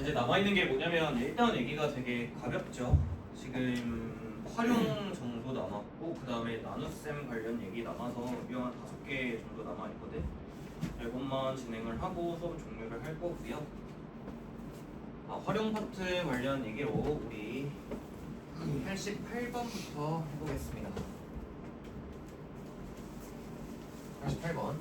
이제 남아있는 게 뭐냐면 일단 얘기가 되게 가볍죠. 지금 활용 정도 남았고 그 다음에 나눗셈 관련 얘기 남아서 유형 한 5개 정도 남아있거든. 이것만 진행을 하고 수업 종료를 할 거고요. 활용 파트 관련 얘기로 우리 88번부터 해보겠습니다. 88번.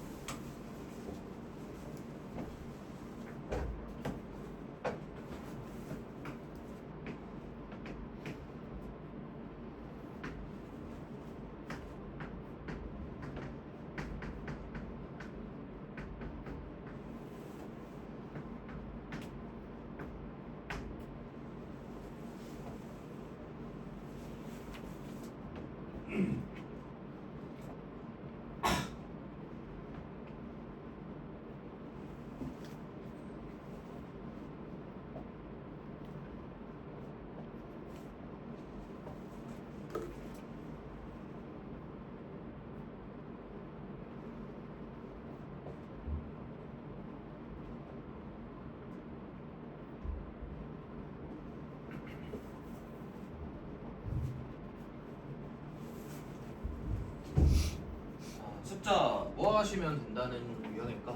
숫자 뭐 하시면 된다는 유형일까?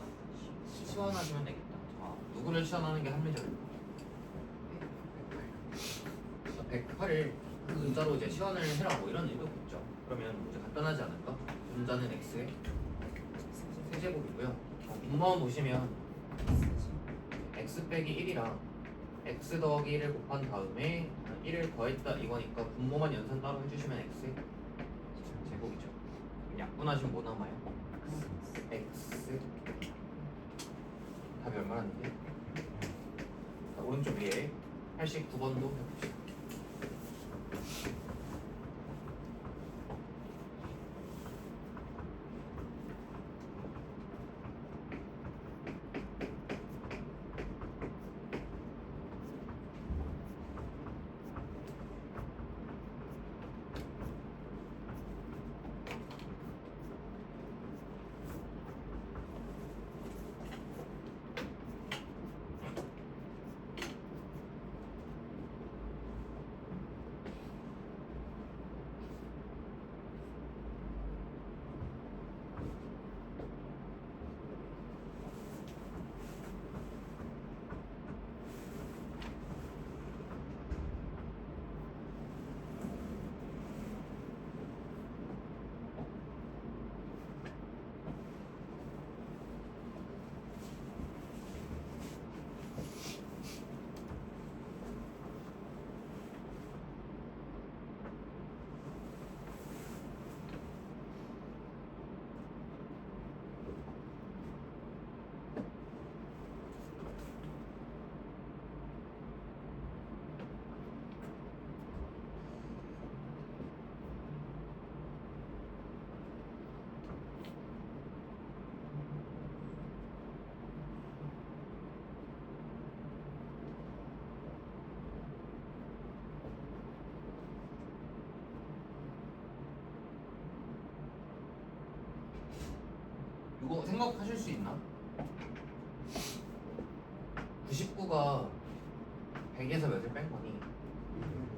치환하시면 되겠다. 누구를 치환하는 게 합리적일까? 108을 문자로 이제 치환을 해라 뭐 이런 의도가 있죠. 그러면 이제 간단하지 않을까? 분자는 x의 세제곱이고요. 분모만 보시면 x 빼기 1이랑 x 더하기 1을 곱한 다음에 1을 더했다 이거니까 분모만 연산 따로 해주시면 x의 제곱이죠. 약분하시면 뭐 남아요? x 답이 얼마라는데? 자, 오른쪽 위에 89번도 해봅시다. 이거 생각하실 수 있나? 99가 100에서 몇을 뺀 거니?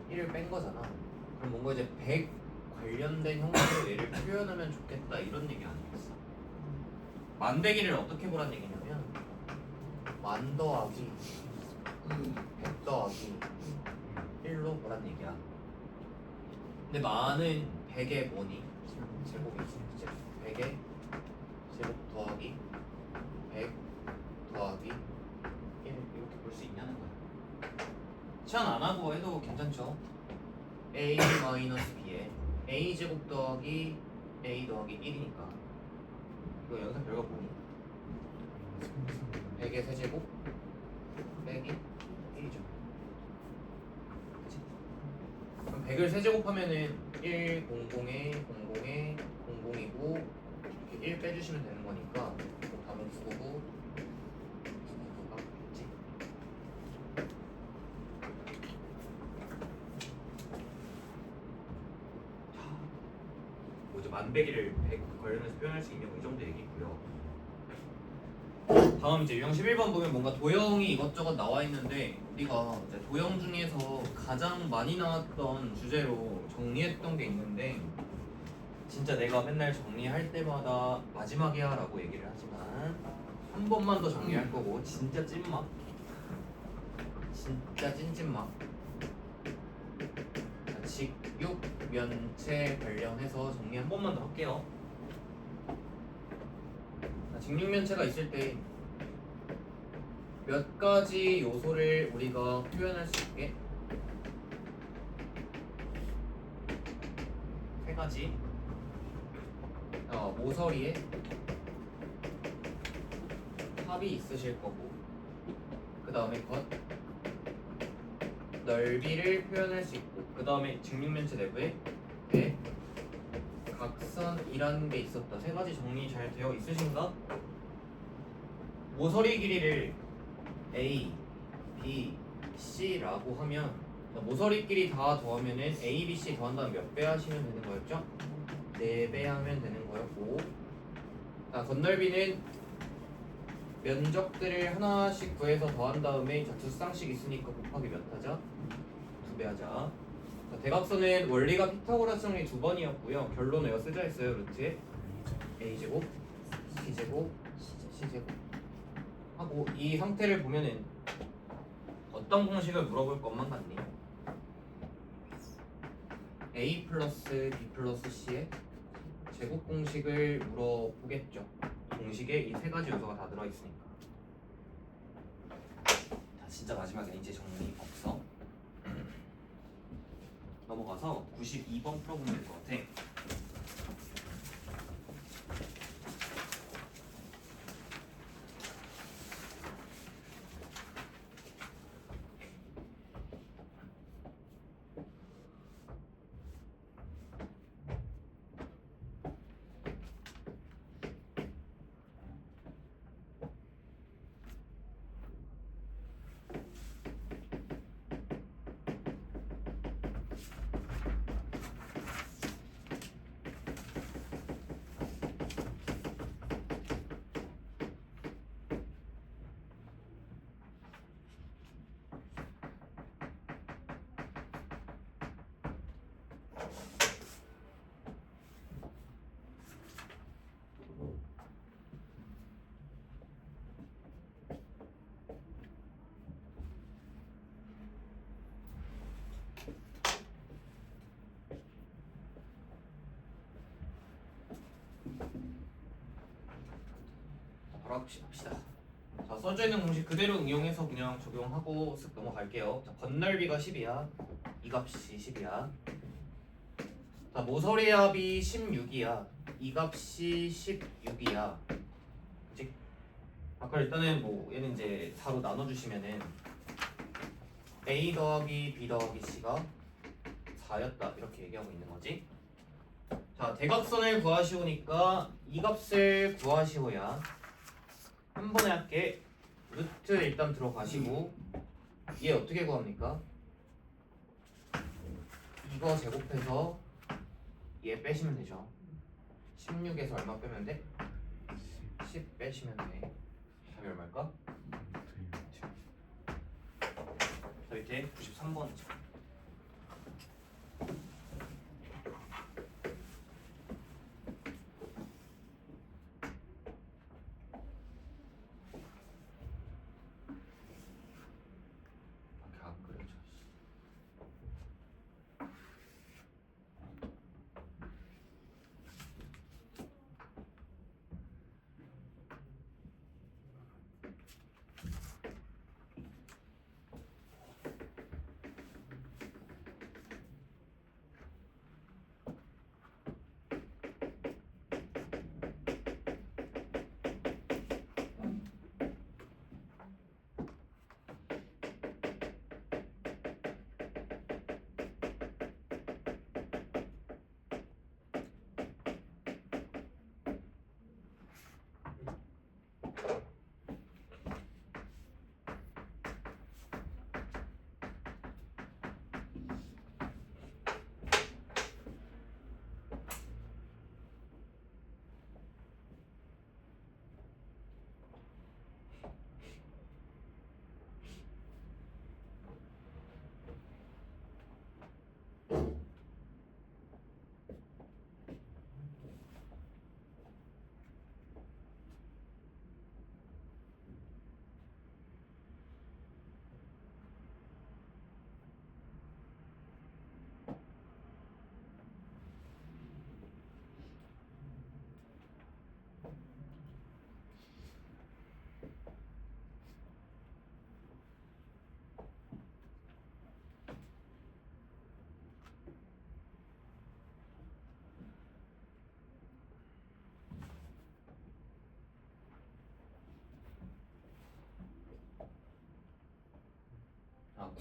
1을 뺀 거잖아. 그럼 뭔가 이제 100 관련된 형태로 얘를 표현하면 좋겠다 이런 얘기 아니겠어? 만배기를 어떻게 보란 얘기냐면 만 더하기 100 더하기 1로 보란 얘기야. 근데 만은 100의 뭐니? 제곱이지. 100의 제곱 더하기 100 더하기 1 이렇게 볼 수 있냐는 거야. 치환 안 하고 해도 괜찮죠? a 마이너스 b에 a 제곱 더하기 a 더하기 1이니까 이거 연산 결과 뭐니? 100의 세제곱 빼기 1이죠. 그치? 그럼 100을 세제곱하면은 1, 00에 00에 00이고 1 빼주시면 되는 거니까 답은 999 999가 있지. 뭐 이제 만배기를 100 관련해서 표현할 수 있는 거 이 정도 얘기고요. 다음 이제 유형 11번 보면 뭔가 도형이 이것저것 나와 있는데 우리가 이제 도형 중에서 가장 많이 나왔던 주제로 정리했던 게 있는데 진짜 내가 맨날 정리할 때마다 마지막에 하라고 얘기를 하지만 한 번만 더 정리할 거고 진짜 찐막 진짜 찐찐막 자, 직육 면체 관련해서 정리 한 번만 더 할게요. 자, 직육 면체가 있을 때 몇 가지 요소를 우리가 표현할 수 있게 세 가지 모서리에 합이 있으실 거고 그 다음에 겉 넓이를 표현할 수 있고 그 다음에 직육면체 내부에 배 각선이라는 게 있었다. 세 가지 정리 잘 되어 있으신가? 모서리 길이를 A, B, C라고 하면 모서리끼리 다 더하면은 A, B, C 더한 다음 몇 배 하시면 되는 거였죠? 4배 하면 되는 거였고 자, 겉넓이는 면적들을 하나씩 구해서 더한 다음에 자, 두 쌍씩 있으니까 곱하기 몇 하자? 2배 하자. 자, 대각선은 원리가 피타고라스 정리 2번이었고요. 결론 외워 쓰자 했어요. 루트에 A제곱, B제곱, C제곱 하고 이 상태를 보면은 어떤 공식을 물어볼 것만 같니? A 플러스 B 플러스 C의 제곱 공식을 물어보겠죠. 공식에 이 세 가지 요소가 다 들어있으니까. 자, 진짜 마지막에 이제 정리 없어. 넘어가서 92번 풀어보면 될 것 같아. 바로 합시다. 자, 써져 있는 공식 그대로 응용해서 그냥 적용하고 쓱 넘어갈게요. 자, 겉넓이가 10이야. 이 값이 10이야. 자, 모서리 합이 16이야. 이 값이 16이야. 그치? 아까 일단은 뭐 얘는 이제 4로 나눠주시면은 A 더하기 B 더하기 C가 4였다 이렇게 얘기하고 있는 거지. 자, 대각선을 구하시오니까 이 값을 구하시오야. 한 번에 할게. 루트 일단 들어가시고 얘 어떻게 구합니까? 이거 제곱해서 얘 빼시면 되죠. 16에서 얼마 빼면 돼? 10 빼시면 돼. 답이 얼마일까? 자, 밑에 93번이죠.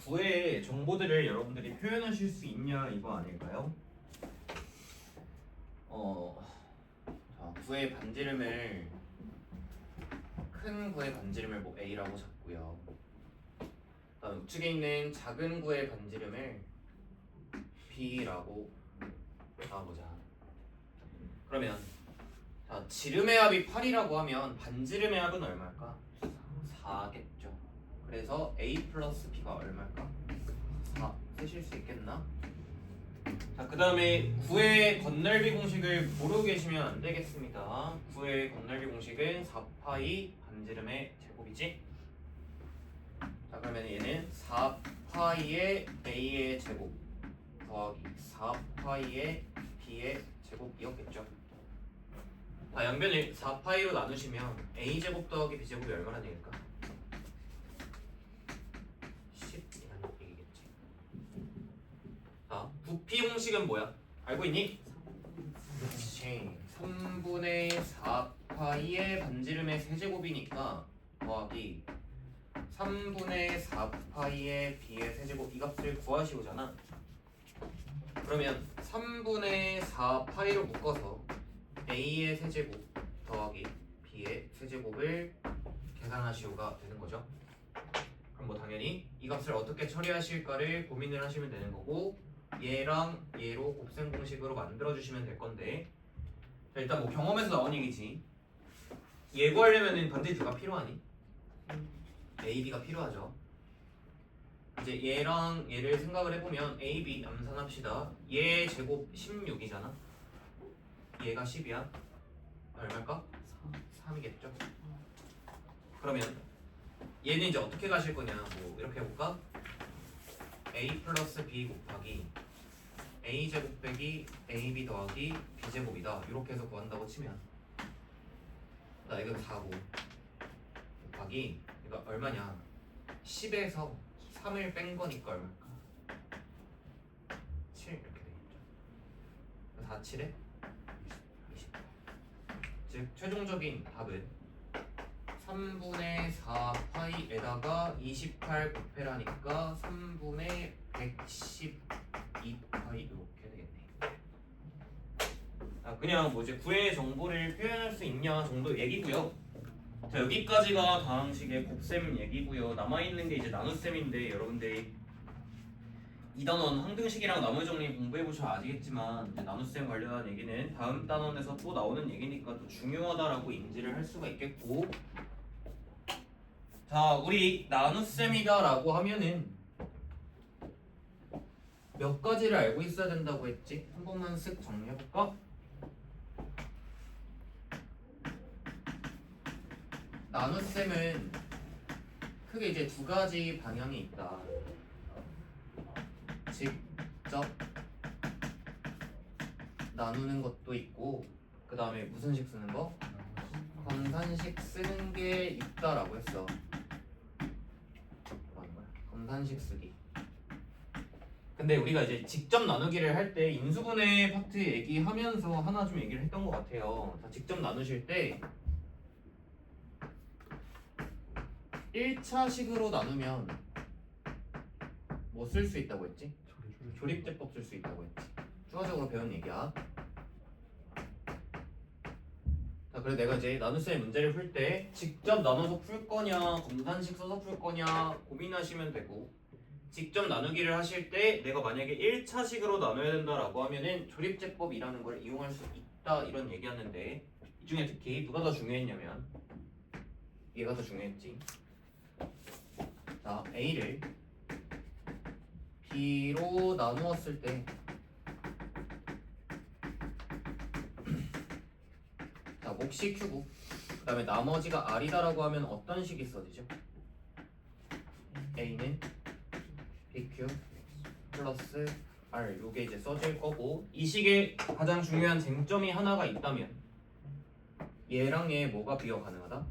구의 정보들을 여러분들이 표현하실 수 있냐 이거 아닐까요? 자, 구의 반지름을 큰 구의 반지름을 뭐 A라고 잡고요. 그다음 우측에 있는 작은 구의 반지름을 B라고 잡아보자. 그러면 자, 지름의 합이 8이라고 하면 반지름의 합은 얼마일까? 4겠죠. 그래서 A 플러스 B가 얼마일까? 4 쓰실 수 있겠나? 자, 그 다음에 9의 건널비 공식을 모르고 계시면 안 되겠습니다. 9의 건널비 공식은 4파이 반지름의 제곱이지? 자, 그러면 얘는 4파이의 A의 제곱 더하기 4파이의 B의 제곱이었겠죠. 자, 양변을 4파이로 나누시면 A제곱 더하기 B제곱이 얼마나 되니까? 10이라는 얘기겠지. 자, 부피 공식은 뭐야? 알고 있니? 그렇지. 3분의 4파이의 반지름의 세제곱이니까 더하기 3분의 4파이의 B의 세제곱 이 값을 구하시오잖아. 그러면 3분의 4파이로 묶어서 A의 세제곱 더하기 B의 세제곱을 계산하시오가 되는 거죠. 그럼 뭐 당연히 이 값을 어떻게 처리하실까를 고민을 하시면 되는 거고 얘랑 얘로 곱셈 공식으로 만들어 주시면 될 건데 자, 일단 뭐 경험에서 나온 얘기지. 얘 구하려면 반드시 누가 필요하니? A, B가 필요하죠. 이제 얘랑 얘를 생각을 해보면 A, B 암산합시다. 얘 제곱 16이잖아. 얘가 10이야. 얼마일까? 3이겠죠. 그러면 얘는 이제 어떻게 가실 거냐? 뭐 이렇게 해볼까? A 플러스 B 곱하기 A 제곱 빼기 AB 더하기 B 제곱이다. 이렇게 해서 구한다고 치면 나 이거 4고 곱하기 이거 얼마냐? 10에서 3을 뺀 거니까 얼마일까? 7 이렇게 되겠죠. 4, 7에 20. 즉 최종적인 답은 3분의 4파이에다가 28 곱해라니까 3분의 112파이 이렇게 되겠네. 그냥 뭐 이제 구의 정보를 표현할 수 있냐 정도 얘기고요. 자, 여기까지가 다항식의 곱셈 얘기고요. 남아있는 게 이제 나눗셈인데 여러분들이 2단원 항등식이랑 나무정리 공부해보셔야 아시겠지만 이제 나눗셈 관련한 얘기는 다음 단원에서 또 나오는 얘기니까 또 중요하다라고 인지를 할 수가 있겠고 자, 우리 나눗셈이다 라고 하면은 몇 가지를 알고 있어야 된다고 했지? 한 번만 쓱 정리해볼까? 나눗셈은 크게 이제 두 가지 방향이 있다. 직접 나누는 것도 있고 그 다음에 무슨 식 쓰는 거? 검산식 쓰는 게 있다라고 했어. 검산식 쓰기. 근데 우리가 이제 직접 나누기를 할 때 인수분해 파트 얘기하면서 하나 좀 얘기를 했던 것 같아요. 자, 직접 나누실 때 1차식으로 나누면 뭐 쓸 수 있다고 했지? 조립제법 쓸 수 있다고 했지. 추가적으로 배운 얘기야. 자, 그래서 내가 이제 나눗셈 문제를 풀 때 직접 나눠서 풀 거냐 검산식 써서 풀 거냐 고민하시면 되고 직접 나누기를 하실 때 내가 만약에 1차식으로 나눠야 된다라고 하면은 조립제법이라는 걸 이용할 수 있다 이런 얘기하는데 이 중에 특히 누가 더 중요했냐면 얘가 더 중요했지. 자, A를 B로 나누었을 때 자, 몫이 Q고 그 다음에 나머지가 R이다라고 하면 어떤 식이 써지죠? A는 BQ 플러스 R 요게 이제 써질 거고 이 식의 가장 중요한 쟁점이 하나가 있다면 얘랑 얘 뭐가 비교 가능하다?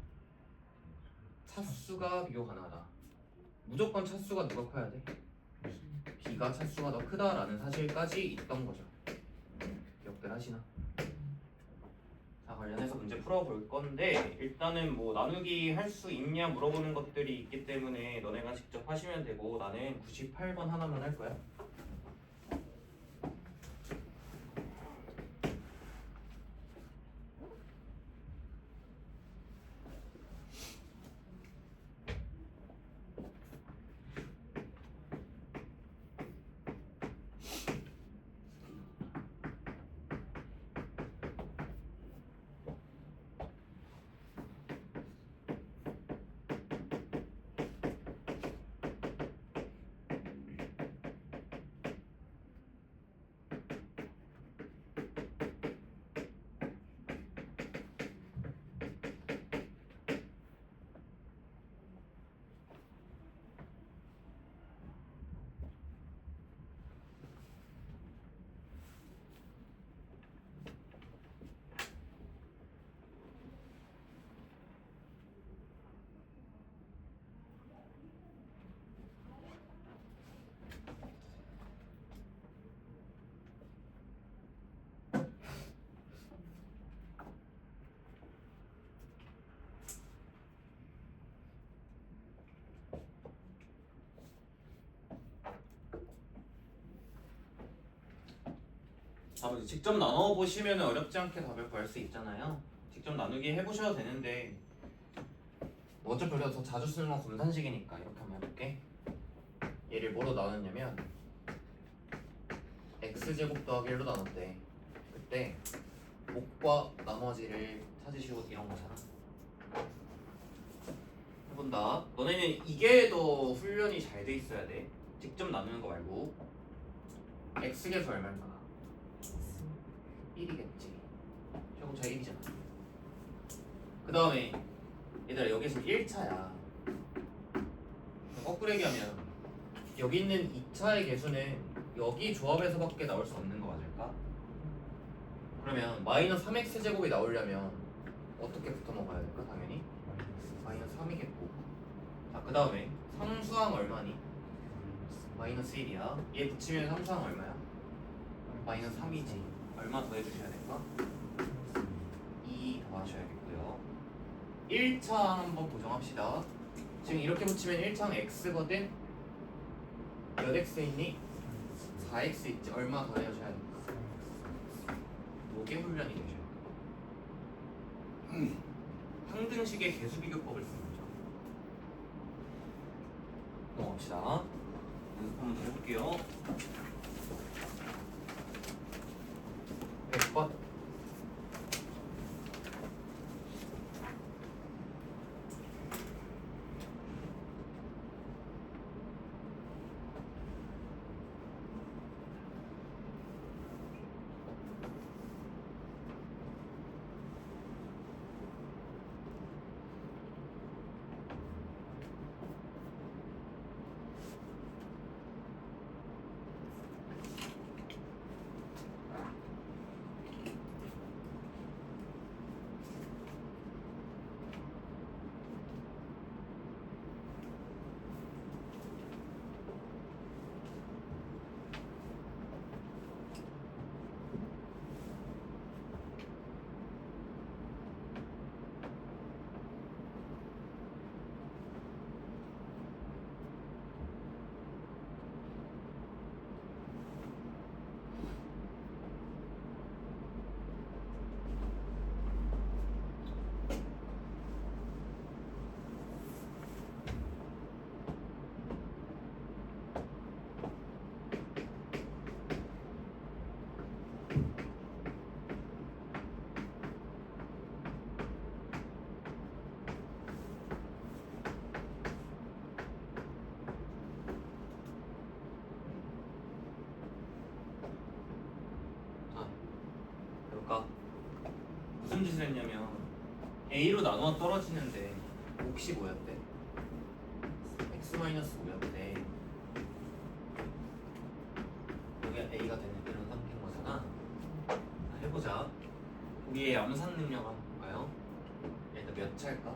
차수가 비교 가능하다. 무조건 차수가 누가 커야 돼? B가 차수가 더 크다라는 사실까지 있던 거죠. 기억들 하시나? 자, 관련해서 문제 풀어볼 건데 일단은 뭐 나누기 할 수 있냐 물어보는 것들이 있기 때문에 너네가 직접 하시면 되고 나는 98번 하나만 할 거야. 자, 직접 나눠 보시면 어렵지 않게 답을 구할 수 있잖아요. 직접 나누기 해보셔도 되는데 뭐 어차피 우리가 더 자주 쓰는 건 검산식이니까 이렇게 한번 해볼게. 얘를 뭐로 나눴냐면 x제곱 더하기 1로 나눴대. 그때 몫과 나머지를 찾으시고 이런 거잖아. 해본다. 너네는 이게 더 훈련이 잘 돼 있어야 돼. 직접 나누는 거 말고. x계수 얼마일까? 1이겠지. 제곱차 1이잖아. 그 다음에 얘들아 여기서 1차야. 거꾸로 얘기하면 여기 있는 2차의 개수는 여기 조합에서밖에 나올 수 없는 거 맞을까? 그러면 마이너스 3x제곱이 나오려면 어떻게 붙어 먹어야 될까? 당연히 마이너스 3이겠고. 자, 그 다음에 상수항 얼마니? 마이너스 1이야. 얘 붙이면 상수항 얼마야? 마이너스 3이지. 얼마 더 해주셔야 될까? 2 더하셔야겠고요. 1차 한번 보정합시다. 지금 이렇게 붙이면 1차는 x거든? 몇 x 있니? 4x 있지. 얼마 더 해주셔야 될까? 요게 훈련이 되셔야 돼요. 항등식의 개수비교법을 쓰는 거죠. 넘어갑시다. 연습 한번 더 해볼게요. 100번. 무슨 짓을 했냐면 A로 나누어 떨어지는데 몫이 뭐였대? x-5였대. 여기가 A가 되는 이런 상태인 거잖아. 해보자. 우리의 암산 능력 한번 볼까요? 일단 몇 차일까?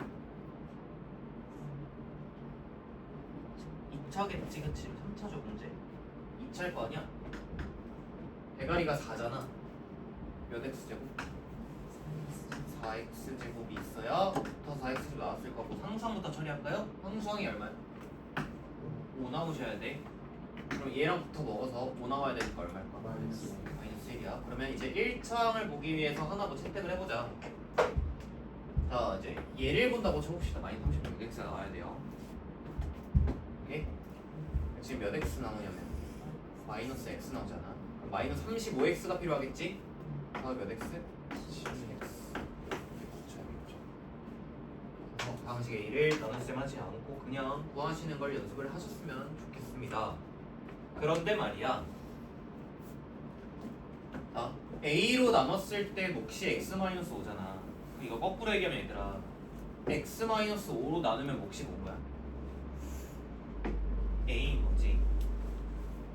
2차겠지, 그치? 3차죠 문제? 2차일 거 아니야? 대가리가 4잖아. 몇 x제곱? 4x 제곱이 있어야 부터 4x 제곱 나왔을 거고 상수항부터 처리할까요? 상수항이 얼마야? 5 나오셔야 돼. 그럼 얘랑 부터 먹어서 5 나와야 되니까 얼마일까? 마이너스 1이야. 그러면 이제 1차항을 보기 위해서 하나 더 채택을 해보자. 자 이제 얘를 본다고 쳐봅시다. 마이너스 36x가 나와야 돼요. 오케이? 지금 몇 x 나오냐면 마이너스 x 나오잖아. 그럼 마이너스 35x가 필요하겠지? 몇 x? 10x. 방식 A를 나눗셈 하지 않고 그냥 구하시는 걸 연습을 하셨으면 좋겠습니다. 그런데 말이야, A로 나눴을 때 몫이 x-5잖아. 이거 거꾸로 얘기하면 얘들아, x-5로 나누면 몫이 뭔 거야? A인 거지.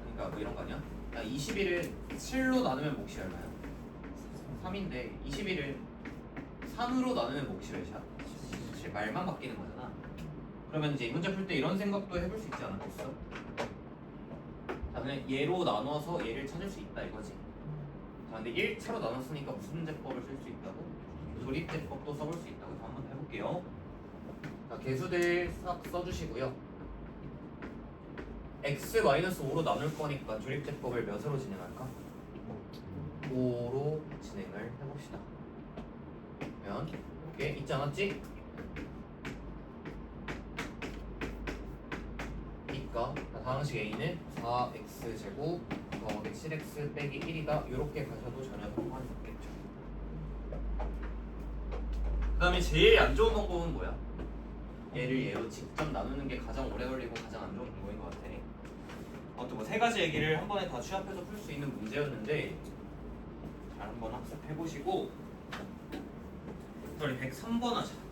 그러니까 뭐 이런 거 아니야? 21을 7로 나누면 몫이 얼마야? 3인데 21을 3으로 나누면 몫이 몇이야? 말만 바뀌는 거잖아. 그러면 이제 이 문제 풀 때 이런 생각도 해볼 수 있지 않았겠어? 자, 그냥 얘로 나눠서 얘를 찾을 수 있다 이거지. 자, 근데 1차로 나눴으니까 무슨 제법을 쓸 수 있다고? 조립제법도 써볼 수 있다고. 그래서 한번 해볼게요. 자, 개수들 싹 써주시고요. x-5로 나눌 거니까 조립제법을 몇으로 진행할까? 5로 진행을 해봅시다. 그러면 이렇게 있지 않았지? 그러니까 다항식 A는 4x제곱 더하기 7x 빼기 1이다 이렇게 가셔도 전혀 상관이 없겠죠. 그 다음에 제일 안 좋은 방법은 뭐야? 얘를 얘로 직접 나누는 게 가장 오래 걸리고 가장 안 좋은 방법인 것 같아. 아무튼 뭐 세 가지 얘기를 한 번에 다 취합해서 풀 수 있는 문제였는데 잘 한번 학습해보시고 우리 103번 하자.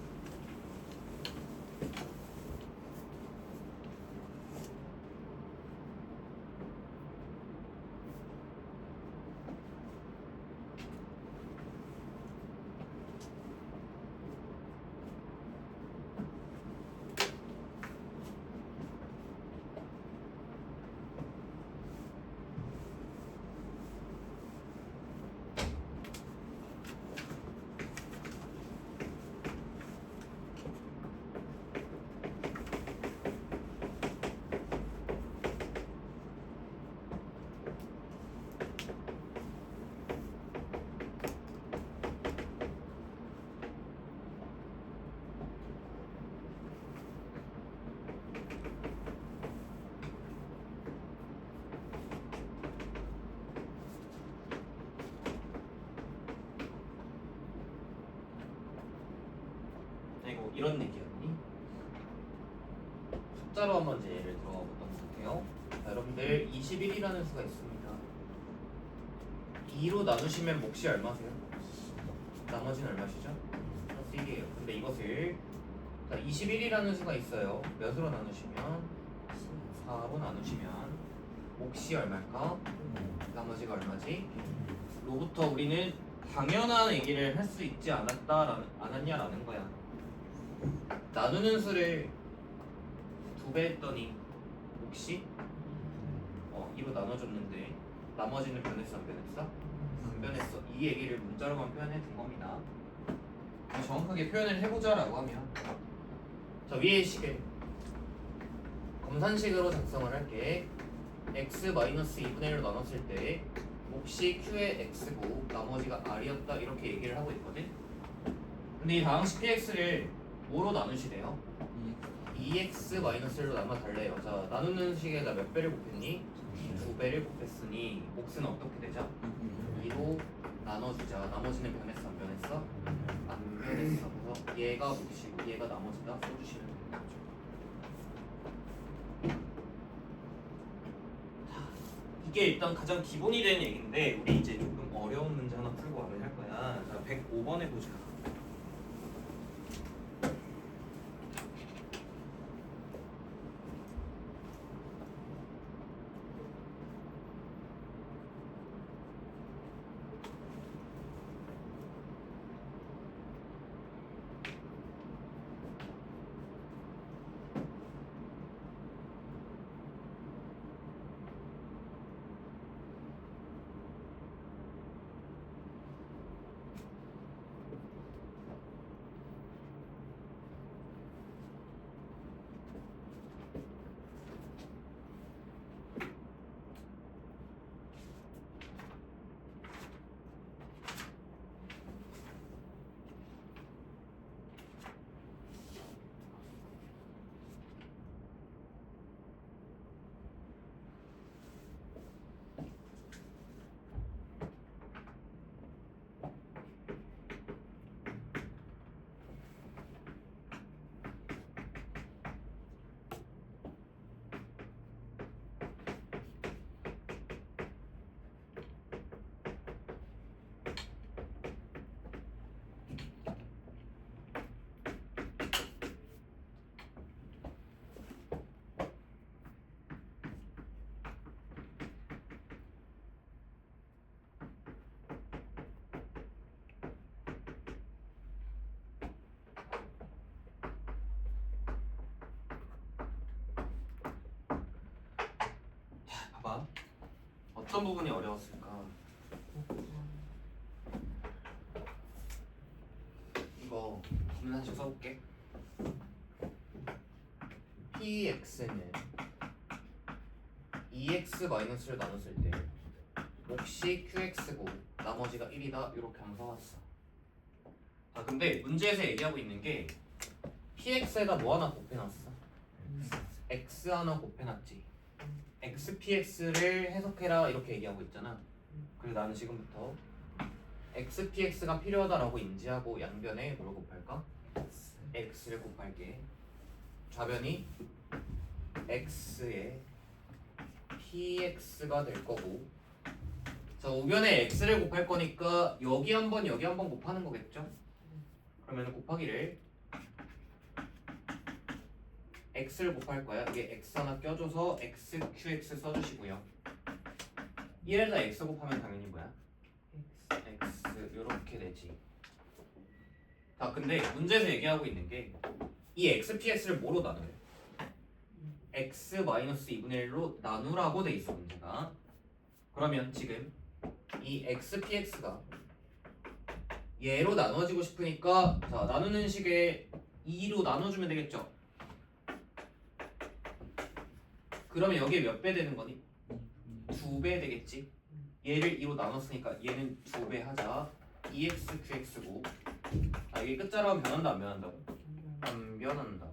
이런 얘기였니? 숫자로 한번 이제 예를 들어가 보도록 할게요. 자, 여러분들 21이라는 수가 있습니다. 2로 나누시면 몫이 얼마세요? 나머지는 얼마시죠? 플러스 1이에요. 근데 이것을 21이라는 수가 있어요. 몇으로 나누시면? 4로 나누시면 몫이 얼마일까? 나머지가 얼마지? 로부터 우리는 당연한 얘기를 할 수 있지 않았냐라는 거야. 나누는 수를 2배 했더니 몫이 2로 나눠줬는데 나머지는 변했어 안 변했어? 안 변했어. 이 얘기를 문자로만 표현해 둔 겁니다. 정확하게 표현을 해보자 라고 하면 자, 위의 식을 검산식으로 작성을 할게. x-2분의 1로 나눴을 때 몫이 q의 x고 나머지가 r이었다 이렇게 얘기를 하고 있거든. 근데 이 다항식 px를 뭐로 나누시래요? 2x-1로 나눠달래요. 자, 나누는 식에다 몇 배를 곱했니? 2배를 곱했으니 몫은 어떻게 되죠? 2로 나눠주자. 나머지는 변했어 안 변했어? 안 변했어. 그래서 얘가 몫이고 얘가 나머지다 써주시면 되는 거죠. 이게 일단 가장 기본이 되는 얘기인데 우리 이제 조금 어려운 문제 하나 풀고 마무리할 거야. 자, 105번 해보자. 어떤 부분이 어려웠을까? 이거 분산식 써볼게. px는 2x-를 나눴을 때 몫이 qx고 나머지가 1이다 이렇게 한번 써왔어. 아 근데 문제에서 얘기하고 있는 게 px에다 뭐 하나 곱해놨어? x 하나 곱해놨지. xpx를 해석해라 이렇게 얘기하고 있잖아. 그래서 나는 지금부터 xpx가 필요하다라고 인지하고 양변에 뭘 곱할까? x를 곱할게. 좌변이 x에 px가 될 거고, 자 우변에 x를 곱할 거니까 여기 한번 여기 한번 곱하는 거겠죠? 그러면 곱하기를 x를 곱할 거야. 이게 x 하나 껴줘서 xqx 써주시고요. 1에다 x 곱하면 당연히 뭐야? x 이렇게 되지. 자 근데 문제에서 얘기하고 있는 게 이 xpx를 뭐로 나눠요? x-2분의 1로 나누라고 돼 있어 문제가. 그러면 지금 이 xpx가 얘로 나눠지고 싶으니까 자 나누는 식에 2로 나눠주면 되겠죠? 그러면 여기에 몇 배 되는 거니? 2배 되겠지? 얘를 2로 나눴으니까 얘는 2배 하자. 2x qx고 아 이게 끝자락은 변한다 안 변한다고? 안 변한다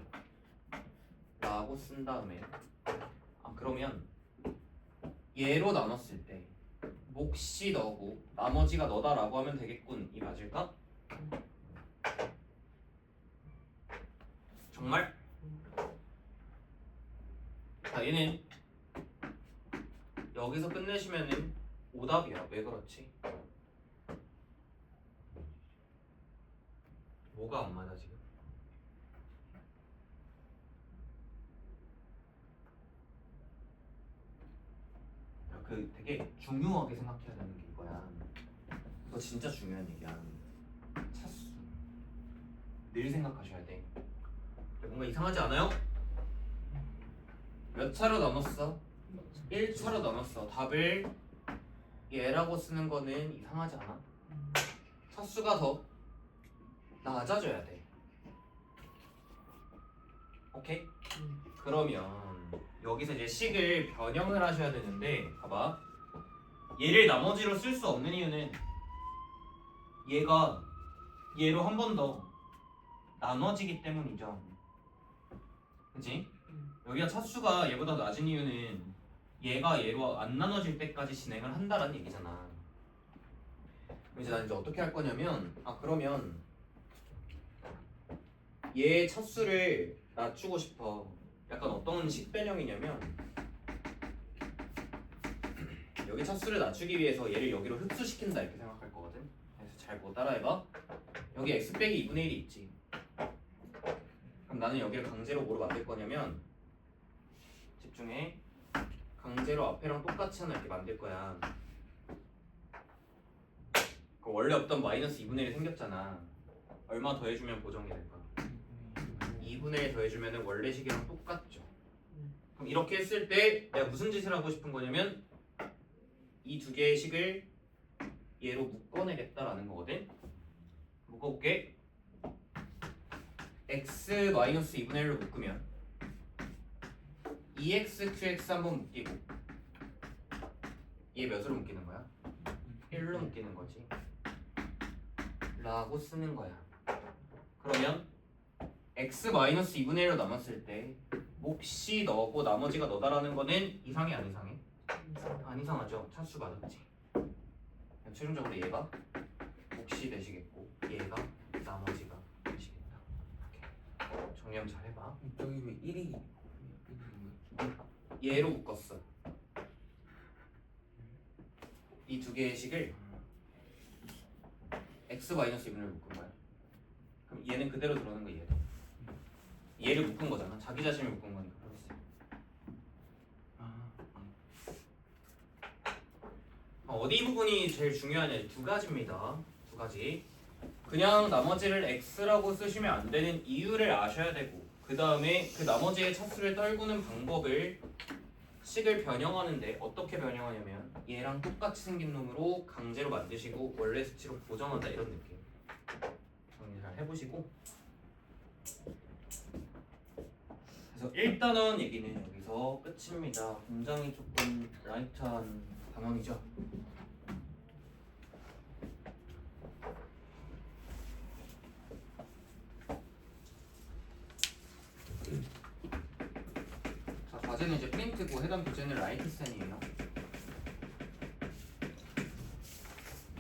라고 쓴 다음에 아 그러면 얘로 나눴을 때 몫이 너고 나머지가 너다 라고 하면 되겠군. 이 맞을까? 정말? 자 얘는 여기서 끝내시면은 오답이야. 왜 그렇지? 뭐가 안 맞아 지금? 그 되게 중요하게 생각해야 되는 게 이거야. 이거 진짜 중요한 얘기야. 차수 늘 생각하셔야 돼. 뭔가 이상하지 않아요? 몇 차로 나눴어? 1차로 나눴어. 답을 얘라고 쓰는 거는 이상하지 않아? 차수가 더 낮아져야 돼. 오케이? 그러면 여기서 이제 식을 변형을 하셔야 되는데 봐봐. 얘를 나머지로 쓸 수 없는 이유는 얘가 얘로 한 번 더 나눠지기 때문이죠. 그치? 여기가 차수가 얘보다 낮은 이유는 얘가 얘로 안 나눠질 때까지 진행을 한다는 얘기잖아. 그럼 이제 난 이제 어떻게 할 거냐면 그러면 얘의 차수를 낮추고 싶어. 약간 어떤 식변형이냐면 여기 차수를 낮추기 위해서 얘를 여기로 흡수시킨다 이렇게 생각할 거거든. 그래서 잘 못 따라해봐. 여기 x 빼기 2분의 1이 있지. 그럼 나는 여기를 강제로 뭐로 만들 거냐면 집중해. 강제로 앞에랑 똑같이 하나 이렇게 만들 거야. 원래 없던 마이너스 2분의 1이 생겼잖아. 얼마 더해주면 보정이 될까? 2분의 1 더해주면 원래 식이랑 똑같죠. 그럼 이렇게 했을 때 내가 무슨 짓을 하고 싶은 거냐면 이 두 개의 식을 얘로 묶어내겠다라는 거거든. 묶어볼게. x-2분의 1로 묶으면 2x, qx 한번 묶이고 얘 몇으로 묶이는 거야? 1로 묶이는 거지 라고 쓰는 거야. 그러면 x-2분의 1로 남았을 때 몫이 너고 나머지가 너다라는 거는 이상해 안 이상해? 안 이상하죠. 차수가 낮지. 최종적으로 얘가 몫이 되시겠고 얘가 나머지가 되시겠다. 이렇게 정리하면 잘 해봐. 저기 왜 1이 얘로 묶었어. 이 두 개의 식을 x-2분을 묶은 거야. 그럼 얘는 그대로 들어오는 거야. 얘를 묶은 거잖아. 자기 자신을 묶은 거니까. 어디 부분이 제일 중요하냐? 두 가지입니다. 두 가지. 그냥 나머지를 x라고 쓰시면 안 되는 이유를 아셔야 되고, 그 다음에 그 나머지의 차수를 떨구는 방법을 식을 변형하는데 어떻게 변형하냐면 얘랑 똑같이 생긴 놈으로 강제로 만드시고 원래 수치로 고정한다 이런 느낌. 정리 잘 해보시고. 그래서 1단원 얘기는 여기서 끝입니다. 굉장히 조금 라이트한 방향이죠. 자, 과제는 이제 프린트고 해당 교재는 라이트센이에요.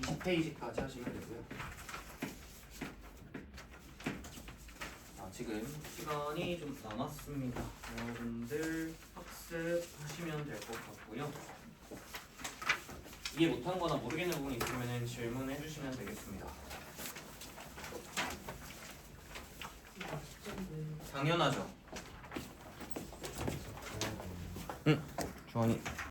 20페이지까지 하시면 되고요. 지금 시간이 좀 남았습니다. 여러분들 학습하시면 될 것 같고요. 이해 못한 거나 모르겠는 부분이 있으면 질문해 주시면 되겠습니다. 당연하죠. 응, 주원이